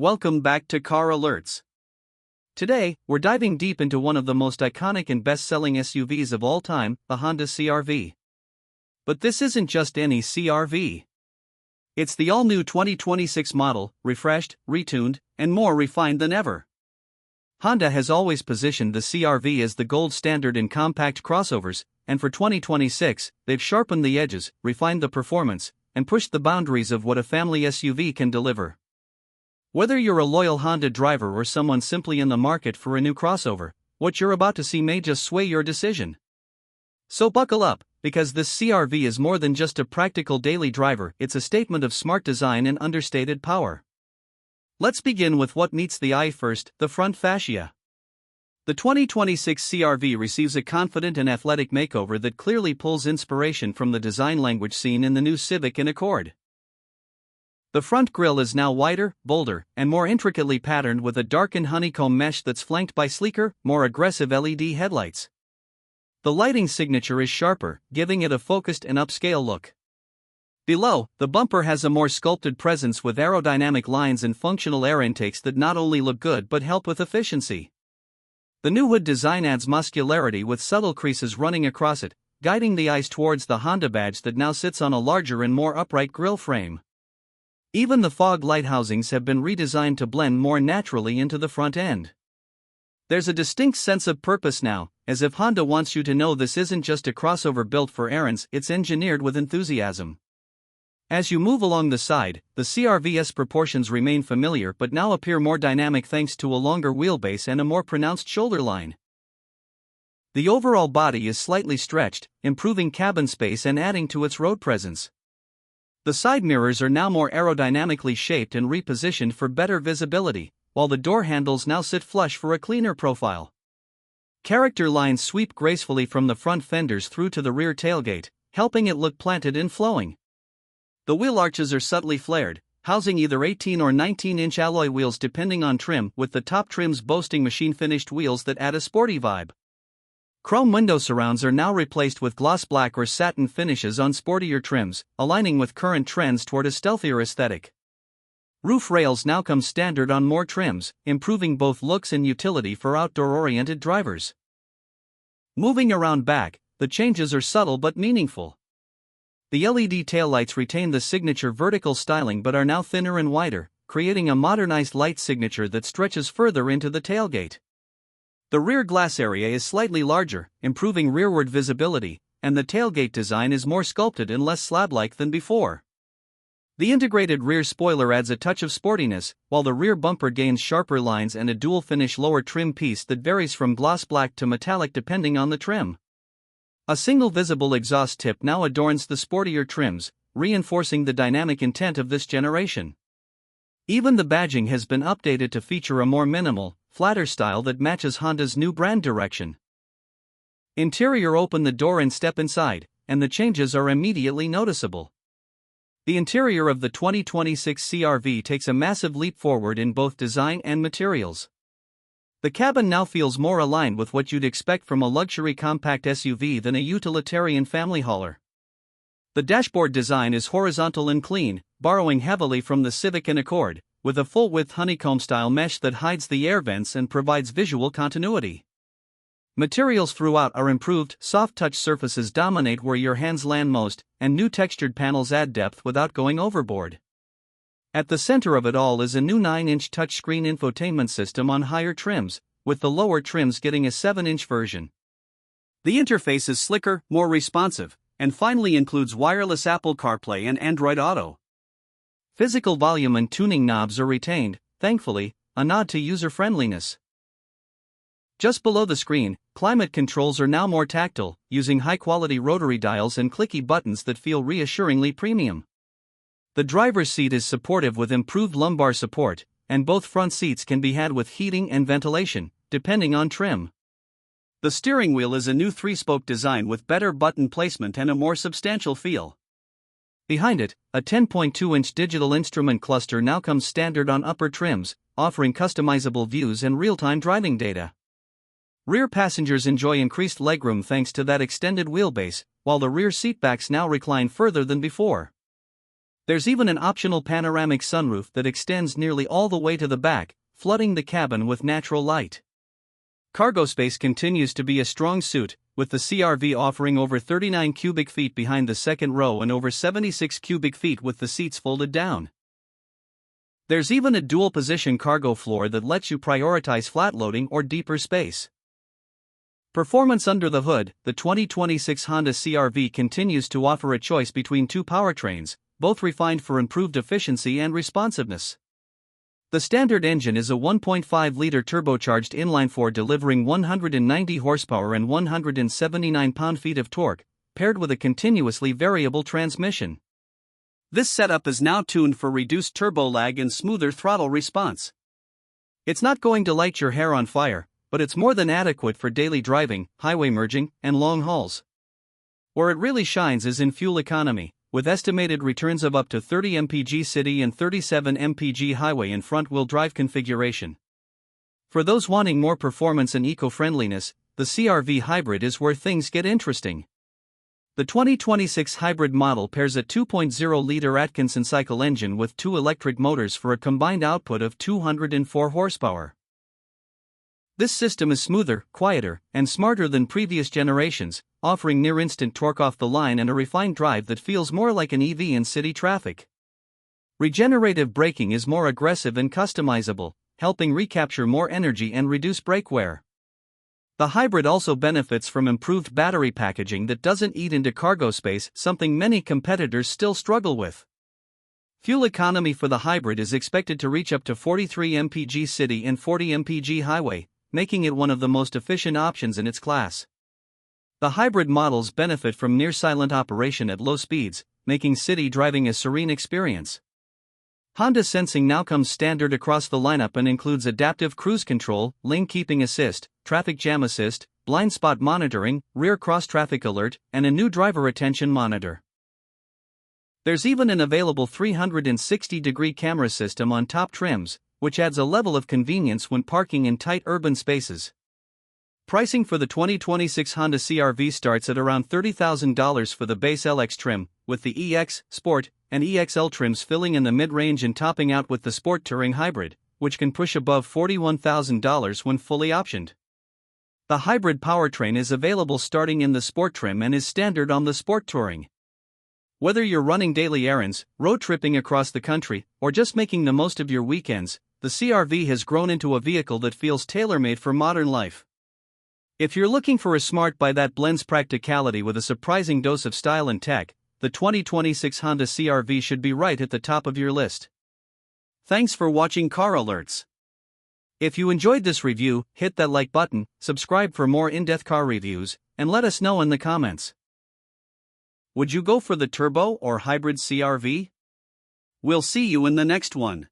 welcome back to Car Alerts. Today, we're diving deep into one of the most iconic and best-selling SUVs of all time, the Honda CR-V. But this isn't just any CR-V. It's the all-new 2026 model, refreshed, retuned, and more refined than ever. Honda has always positioned the CR-V as the gold standard in compact crossovers, and for 2026, they've sharpened the edges, refined the performance, and pushed the boundaries of what a family SUV can deliver. Whether you're a loyal Honda driver or someone simply in the market for a new crossover, what you're about to see may just sway your decision. So buckle up, because this CR-V is more than just a practical daily driver, it's a statement of smart design and understated power. Let's begin with what meets the eye first, the front fascia. The 2026 CR-V receives a confident and athletic makeover that clearly pulls inspiration from the design language seen in the new Civic and Accord. The front grille is now wider, bolder, and more intricately patterned with a darkened honeycomb mesh that's flanked by sleeker, more aggressive LED headlights. The lighting signature is sharper, giving it a focused and upscale look. Below, the bumper has a more sculpted presence with aerodynamic lines and functional air intakes that not only look good but help with efficiency. The new hood design adds muscularity with subtle creases running across it, guiding the eyes towards the Honda badge that now sits on a larger and more upright grille frame. Even the fog light housings have been redesigned to blend more naturally into the front end. There's a distinct sense of purpose now, as if Honda wants you to know this isn't just a crossover built for errands, it's engineered with enthusiasm. As you move along the side, the CR-V's proportions remain familiar but now appear more dynamic thanks to a longer wheelbase and a more pronounced shoulder line. The overall body is slightly stretched, improving cabin space and adding to its road presence. The side mirrors are now more aerodynamically shaped and repositioned for better visibility, while the door handles now sit flush for a cleaner profile. Character lines sweep gracefully from the front fenders through to the rear tailgate, helping it look planted and flowing. The wheel arches are subtly flared, housing either 18 or 19-inch alloy wheels depending on trim, with the top trims boasting machine-finished wheels that add a sporty vibe. Chrome window surrounds are now replaced with gloss black or satin finishes on sportier trims, aligning with current trends toward a stealthier aesthetic. Roof rails now come standard on more trims, improving both looks and utility for outdoor-oriented drivers. Moving around back, the changes are subtle but meaningful. The LED taillights retain the signature vertical styling but are now thinner and wider, creating a modernized light signature that stretches further into the tailgate. The rear glass area is slightly larger, improving rearward visibility, and the tailgate design is more sculpted and less slab-like than before. The integrated rear spoiler adds a touch of sportiness, while the rear bumper gains sharper lines and a dual-finish lower trim piece that varies from gloss black to metallic depending on the trim. A single visible exhaust tip now adorns the sportier trims, reinforcing the dynamic intent of this generation. Even the badging has been updated to feature a more minimal, flatter style that matches Honda's new brand direction. Interior: open the door and step inside, and the changes are immediately noticeable. The interior of the 2026 CR-V takes a massive leap forward in both design and materials. The cabin now feels more aligned with what you'd expect from a luxury compact SUV than a utilitarian family hauler. The dashboard design is horizontal and clean, borrowing heavily from the Civic and Accord, with a full-width honeycomb-style mesh that hides the air vents and provides visual continuity. Materials throughout are improved, soft-touch surfaces dominate where your hands land most, and new textured panels add depth without going overboard. At the center of it all is a new 9-inch touchscreen infotainment system on higher trims, with the lower trims getting a 7-inch version. The interface is slicker, more responsive, and finally includes wireless Apple CarPlay and Android Auto. Physical volume and tuning knobs are retained, thankfully, a nod to user-friendliness. Just below the screen, climate controls are now more tactile, using high-quality rotary dials and clicky buttons that feel reassuringly premium. The driver's seat is supportive with improved lumbar support, and both front seats can be had with heating and ventilation, depending on trim. The steering wheel is a new 3-spoke design with better button placement and a more substantial feel. Behind it, a 10.2-inch digital instrument cluster now comes standard on upper trims, offering customizable views and real-time driving data. Rear passengers enjoy increased legroom thanks to that extended wheelbase, while the rear seatbacks now recline further than before. There's even an optional panoramic sunroof that extends nearly all the way to the back, flooding the cabin with natural light. Cargo space continues to be a strong suit, with the CR-V offering over 39 cubic feet behind the second row and over 76 cubic feet with the seats folded down. There's even a dual-position cargo floor that lets you prioritize flat loading or deeper space. Performance under the hood, the 2026 Honda CR-V continues to offer a choice between two powertrains, both refined for improved efficiency and responsiveness. The standard engine is a 1.5-liter turbocharged inline-4 delivering 190 horsepower and 179 pound-feet of torque, paired with a continuously variable transmission. This setup is now tuned for reduced turbo lag and smoother throttle response. It's not going to light your hair on fire, but it's more than adequate for daily driving, highway merging, and long hauls. Where it really shines is in fuel economy, with estimated returns of up to 30 mpg city and 37 mpg highway in front-wheel drive configuration. For those wanting more performance and eco-friendliness, the CR-V Hybrid is where things get interesting. The 2026 hybrid model pairs a 2.0-liter Atkinson cycle engine with two electric motors for a combined output of 204 horsepower. This system is smoother, quieter, and smarter than previous generations, offering near-instant torque off the line and a refined drive that feels more like an EV in city traffic. Regenerative braking is more aggressive and customizable, helping recapture more energy and reduce brake wear. The hybrid also benefits from improved battery packaging that doesn't eat into cargo space, something many competitors still struggle with. Fuel economy for the hybrid is expected to reach up to 43 mpg city and 40 mpg highway, making it one of the most efficient options in its class. The hybrid models benefit from near-silent operation at low speeds, making city driving a serene experience. Honda Sensing now comes standard across the lineup and includes adaptive cruise control, lane keeping assist, traffic jam assist, blind spot monitoring, rear cross-traffic alert, and a new driver attention monitor. There's even an available 360-degree camera system on top trims, which adds a level of convenience when parking in tight urban spaces. Pricing for the 2026 Honda CR-V starts at around $30,000 for the base LX trim, with the EX, Sport, and EXL trims filling in the mid-range and topping out with the Sport Touring Hybrid, which can push above $41,000 when fully optioned. The hybrid powertrain is available starting in the Sport trim and is standard on the Sport Touring. Whether you're running daily errands, road tripping across the country, or just making the most of your weekends, the CR-V has grown into a vehicle that feels tailor-made for modern life. If you're looking for a smart buy that blends practicality with a surprising dose of style and tech, the 2026 Honda CR-V should be right at the top of your list. Thanks for watching Car Alerts. If you enjoyed this review, hit that like button, subscribe for more in-depth car reviews, and let us know in the comments. Would you go for the turbo or hybrid CR-V? We'll see you in the next one.